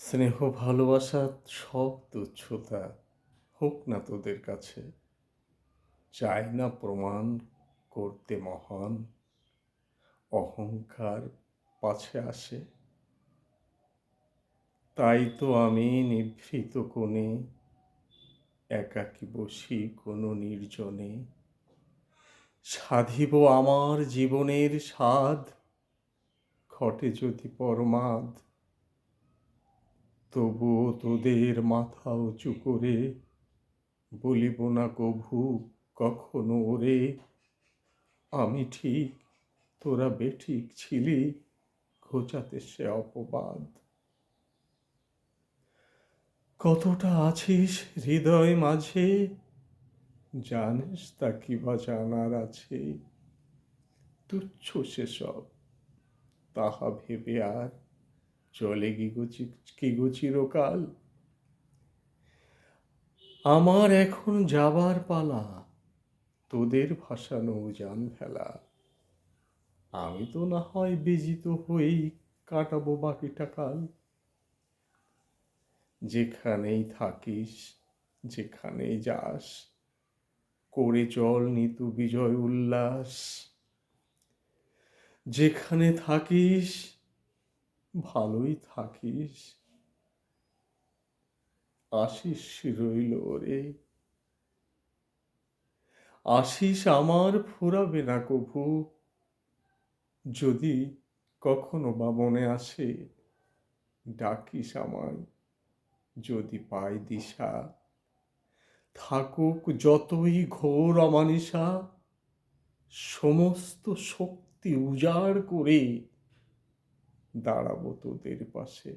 স্নেহ ভালোবাসা সব তুচ্ছতা হোক না তোদের কাছে। চাই না প্রমাণ করতে মহান, অহংকার পাছে আসে। তাই তো আমি নিভৃত কোণে একাকী বসি কোনো নির্জনে, সাধিব আমার জীবনের স্বাদ, ঘটে যদি পরমাদ। তবুও তোদের মাথা উঁচু করে বলিব না কভু কখনো ওরে, আমি ঠিক তোরা বেঠিক ছিলি, ঘোচাতে সে অপবাদ। কতটা আছিস হৃদয় মাঝে, জানিস তা কি বা জানার আছে। তুচ্ছ সেসব, তাহা ভেবে আর চলে কি গো চিরকাল। আমার এখন যাবার পালা, তোদের ভাসানো উজান ফেলা। আমি তো না হয় বিজিত হয়েই কাটাবো বাকিটা কাল। যেখানেই থাকিস, যেখানেই যাস, করে চল নিতু বিজয় উল্লাস। যেখানে থাকিস ভালোই থাকিস, আশিস রইল রে। আশিস আমার ফুরাবে না কভু, যদি কখনো বা মনে আসে, ডাকিস আমায় যদি পাই দিশা। থাকুক যতই ঘোর অমানিসা, সমস্ত শক্তি উজাড় করে দাঁড়াবো তোদের পাশে।